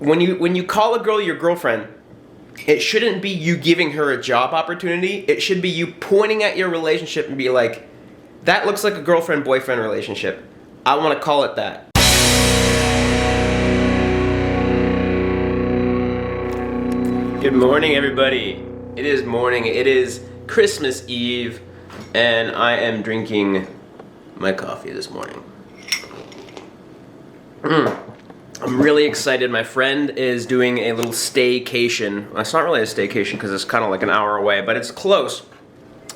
when you call a girl your girlfriend, it shouldn't be you giving her a job opportunity. It should be you pointing at your relationship and be like, that looks like a girlfriend-boyfriend relationship. I want to call it that. Good morning, everybody. It is morning. It is Christmas Eve, and I am drinking my coffee this morning. I'm really excited. My friend is doing a little staycation. Well, it's not really a staycation because it's kind of like an hour away, but it's close.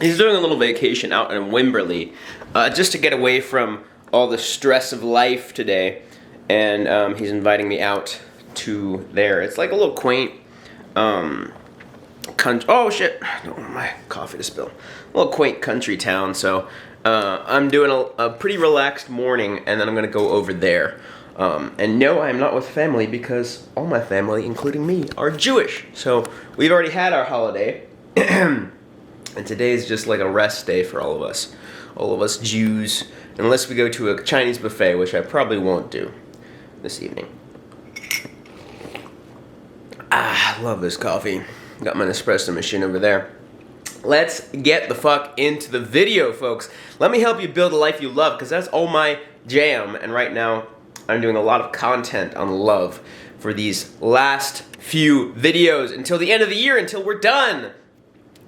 He's doing a little vacation out in Wimberley, just to get away from all the stress of life today, and he's inviting me out to there. It's like a little quaint, oh shit, I don't want my coffee to spill. A little quaint country town, so I'm doing a pretty relaxed morning, and then I'm gonna go over there. And no, I'm not with family because all my family, including me, are Jewish. So we've already had our holiday, and today is just like a rest day for all of us Jews, unless we go to a Chinese buffet, which I probably won't do this evening. I love this coffee. Got my Nespresso machine over there. Let's get the fuck into the video, folks. Let me help you build a life you love, because that's all my jam, and right now I'm doing a lot of content on love for these last few videos until the end of the year, until we're done.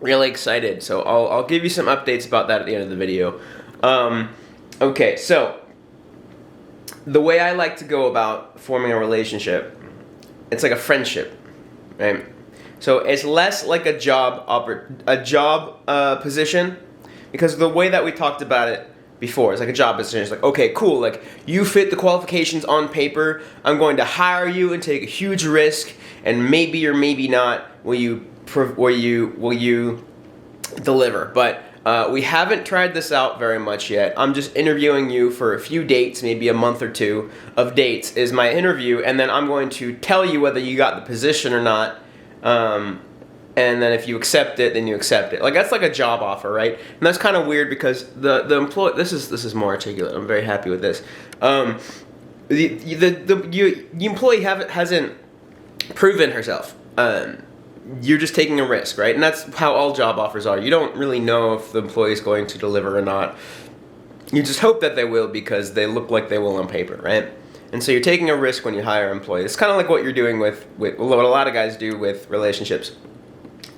Really excited, so I'll give you some updates about that at the end of the video. Okay, so the way I like to go about forming a relationship, it's like a friendship, right? So it's less like a job position, because the way that we talked about it before, it's like a job position. It's like, okay, cool, like you fit the qualifications on paper. I'm going to hire you and take a huge risk, and maybe or maybe not will you deliver. But we haven't tried this out very much yet. I'm just interviewing you for a few dates, maybe a month or two of dates is my interview, and then I'm going to tell you whether you got the position or not. And then if you accept it, then you accept it. Like, that's like a job offer, right? And that's kind of weird because the employee, this is more articulate. I'm very happy with this. The employee hasn't proven herself. You're just taking a risk, right? And that's how all job offers are. You don't really know if the employee is going to deliver or not. You just hope that they will because they look like they will on paper, right? And so you're taking a risk when you hire an employee. It's kind of like what you're doing with what a lot of guys do with relationships.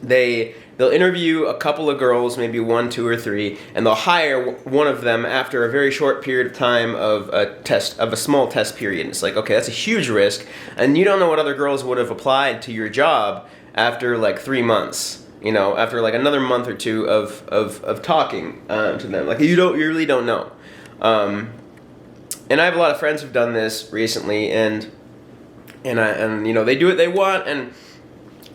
They'll interview a couple of girls, maybe 1, 2, or 3, and they'll hire one of them after a very short period of time of a small test period. And it's like, okay, that's a huge risk, and you don't know what other girls would have applied to your job after like 3 months. You know, after like another month or two of talking to them. Like you really don't know. And I have a lot of friends who've done this recently, and you know, they do what they want, and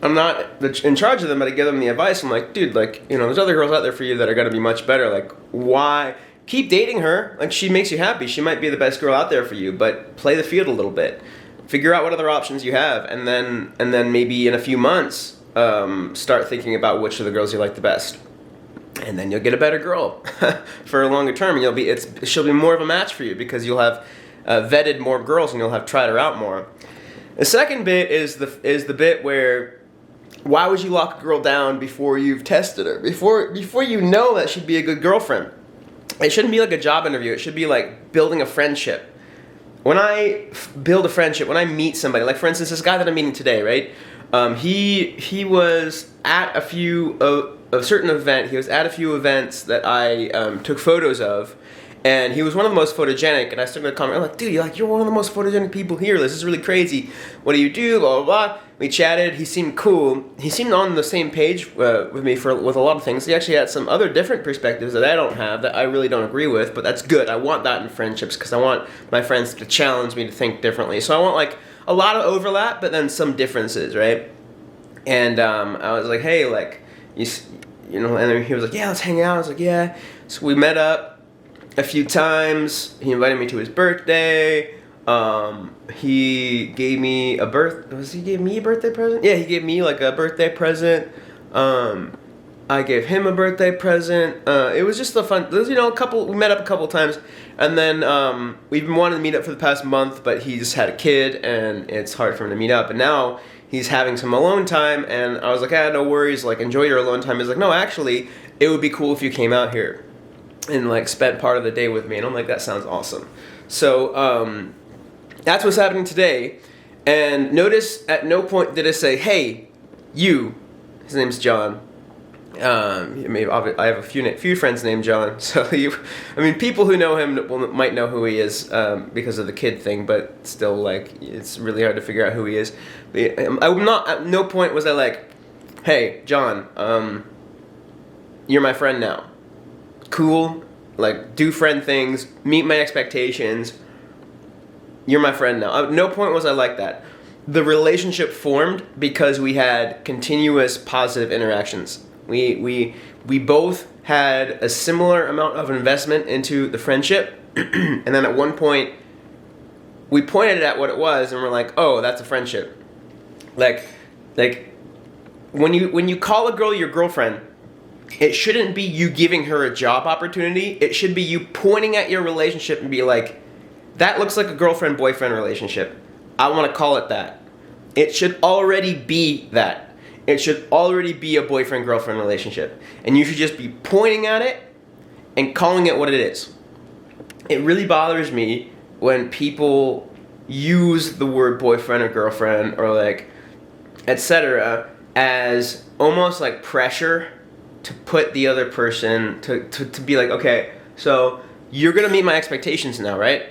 I'm not in charge of them, but I give them the advice. I'm like, dude, like, you know, there's other girls out there for you that are gonna be much better. Like, why keep dating her? Like, she makes you happy. She might be the best girl out there for you, but play the field a little bit. Figure out what other options you have, and then maybe in a few months, start thinking about which of the girls you like the best. And then you'll get a better girl for a longer term, and she'll be more of a match for you because you'll have vetted more girls and you'll have tried her out more. The second bit is the bit where, why would you lock a girl down before you've tested her? Before you know that she'd be a good girlfriend. It shouldn't be like a job interview. It should be like building a friendship. When I build a friendship, when I meet somebody, like for instance, this guy that I'm meeting today, right? He was at a certain event. He was at a few events that I took photos of, and he was one of the most photogenic. And I started to comment, I'm like, dude, you're one of the most photogenic people here. This is really crazy. What do you do? Blah blah blah. We chatted. He seemed cool. He seemed on the same page with me with a lot of things. He actually had some other different perspectives that I don't have, that I really don't agree with. But that's good. I want that in friendships because I want my friends to challenge me to think differently. So I want like a lot of overlap, but then some differences, right? And I was like, hey, like, you know, and then he was like, yeah, let's hang out. I was like, yeah. So we met up a few times. He invited me to his birthday. He gave me a birthday present? Yeah, he gave me like a birthday present. I gave him a birthday present. It was just a fun. We met up a couple times, and then we've been wanting to meet up for the past month, but he just had a kid, and it's hard for him to meet up. And now he's having some alone time, and I was like, no worries, like enjoy your alone time. He's like, no, actually, it would be cool if you came out here and like spent part of the day with me. And I'm like, that sounds awesome. So that's what's happening today. And notice at no point did I say, hey, you. His name's John. Maybe I have a few friends named John, so people who know him might know who he is because of the kid thing, but still, like, it's really hard to figure out who he is. I'm not, at no point was I like, hey, John, you're my friend now. Cool, like, do friend things, meet my expectations, you're my friend now. At no point was I like that. The relationship formed because we had continuous positive interactions. We both had a similar amount of investment into the friendship, and then at one point, we pointed at what it was, and we're like, oh, that's a friendship. Like when you call a girl your girlfriend, it shouldn't be you giving her a job opportunity. It should be you pointing at your relationship and be like, that looks like a girlfriend-boyfriend relationship. I want to call it that. It should already be that. It should already be a boyfriend-girlfriend relationship. And you should just be pointing at it and calling it what it is. It really bothers me when people use the word boyfriend or girlfriend or like, etc. as almost like pressure to put the other person, to be like, okay, so you're going to meet my expectations now, right?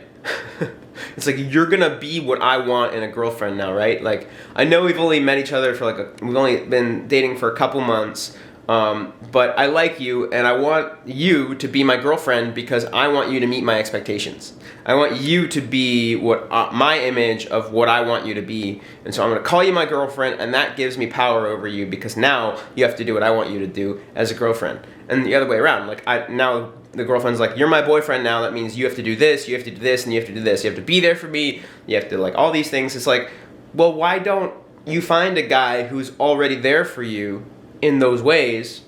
It's like, you're gonna be what I want in a girlfriend now, right? Like, I know we've only met each other for we've only been dating for a couple months, but I like you, and I want you to be my girlfriend because I want you to meet my expectations. I want you to be what my image of what I want you to be, and so I'm gonna call you my girlfriend, and that gives me power over you because now you have to do what I want you to do as a girlfriend, and the other way around. Like, now the girlfriend's like, you're my boyfriend now, that means you have to do this, you have to do this, and you have to do this. You have to be there for me, you have to, like, all these things. It's like, well, why don't you find a guy who's already there for you in those ways?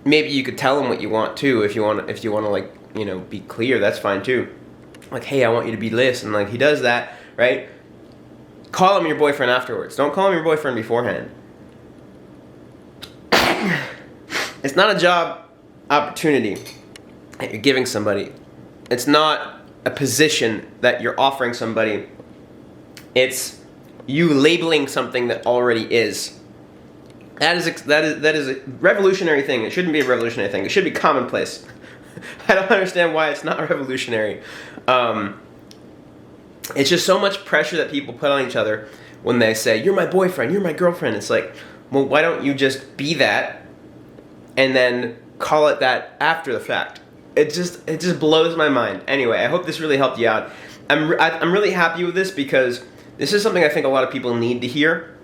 Maybe you could tell him what you want too, if you want to, like, be clear, that's fine too. Like, hey, I want you to be this, and like, he does that, right? Call him your boyfriend afterwards. Don't call him your boyfriend beforehand. It's not a job opportunity that you're giving somebody. It's not a position that you're offering somebody. It's you labeling something that already is. That is a revolutionary thing. It shouldn't be a revolutionary thing. It should be commonplace. I don't understand why it's not revolutionary. It's just so much pressure that people put on each other when they say, you're my boyfriend, you're my girlfriend. It's like, well, why don't you just be that and then call it that after the fact? It just blows my mind. Anyway, I hope this really helped you out. I'm really happy with this because this is something I think a lot of people need to hear.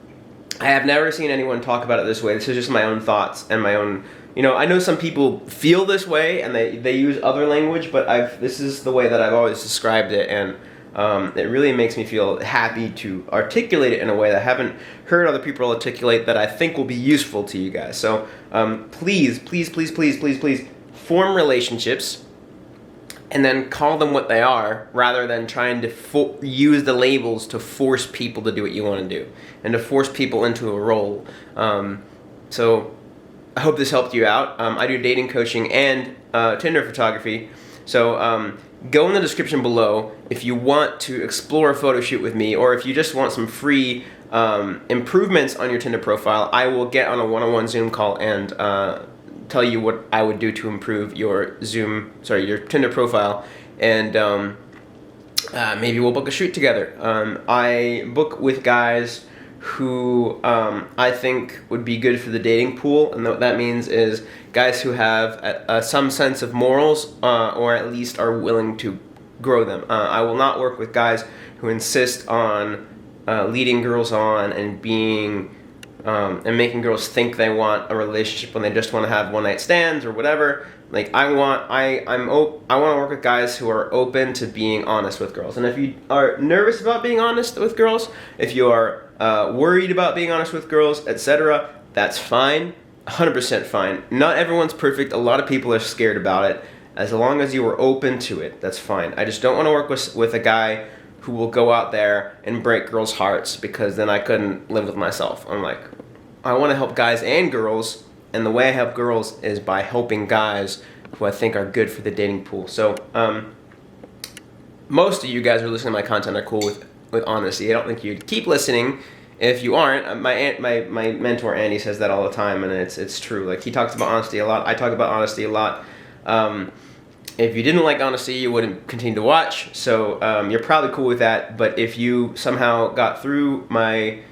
I have never seen anyone talk about it this way. This is just my own thoughts and my own, I know some people feel this way and they use other language, but this is the way that I've always described it, and it really makes me feel happy to articulate it in a way that I haven't heard other people articulate that I think will be useful to you guys. So please form relationships and then call them what they are, rather than trying to use the labels to force people to do what you want to do and to force people into a role. So I hope this helped you out. I do dating coaching and Tinder photography. So go in the description below if you want to explore a photo shoot with me, or if you just want some free improvements on your Tinder profile. I will get on a one-on-one Zoom call and tell you what I would do to improve your your Tinder profile, and maybe we'll book a shoot together. I book with guys who I think would be good for the dating pool, and what that means is guys who have some sense of morals, or at least are willing to grow them. I will not work with guys who insist on leading girls on and being and making girls think they want a relationship when they just want to have one-night stands or whatever. Like, I want to work with guys who are open to being honest with girls. And if you are nervous about being honest with girls, if you are worried about being honest with girls, etc., that's fine. 100% fine. Not everyone's perfect. A lot of people are scared about it. As long as you are open to it, that's fine. I just don't want to work with a guy who will go out there and break girls' hearts, because then I couldn't live with myself. I'm like, I want to help guys and girls, and the way I help girls is by helping guys who I think are good for the dating pool. So, most of you guys who are listening to my content are cool with honesty. I don't think you'd keep listening if you aren't. My mentor Andy says that all the time, and it's true. Like, he talks about honesty a lot. I talk about honesty a lot. If you didn't like honesty, you wouldn't continue to watch. So you're probably cool with that. But if you somehow got through me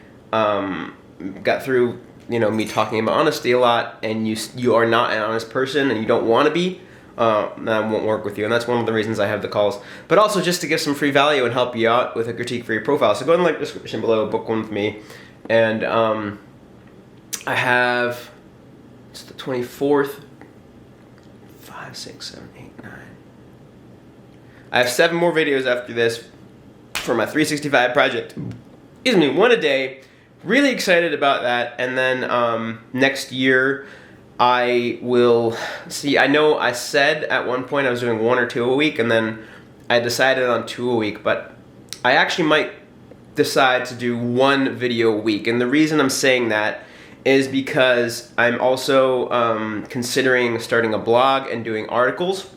talking about honesty a lot, and you are not an honest person and you don't want to be, then I won't work with you. And that's one of the reasons I have the calls. But also just to give some free value and help you out with a critique for your profile. So go in the link description below, book one with me. And I have, it's the 24th, 5, 6, 7, 8, 9. I have 7 more videos after this for my 365 project. Excuse me, 1 a day. Really excited about that. And then next year I will see. I know I said at one point I was doing 1 or 2 a week, and then I decided on 2 a week, but I actually might decide to do 1 video a week. And the reason I'm saying that is because I'm also considering starting a blog and doing articles,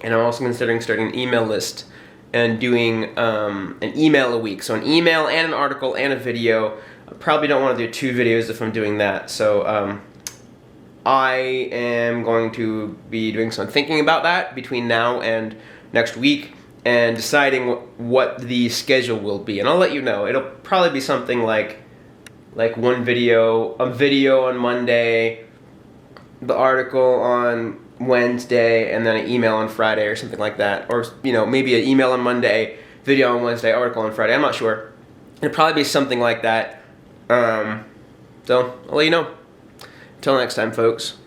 and I'm also considering starting an email list and doing an email a week. So an email and an article and a video. I probably don't want to do 2 videos if I'm doing that. So I am going to be doing some thinking about that between now and next week, and deciding what the schedule will be. And I'll let you know. It'll probably be something like a video on Monday, the article on Wednesday, and then an email on Friday or something like that. Or, maybe an email on Monday, video on Wednesday, article on Friday. I'm not sure. It'll probably be something like that. So I'll let you know. Until next time, folks.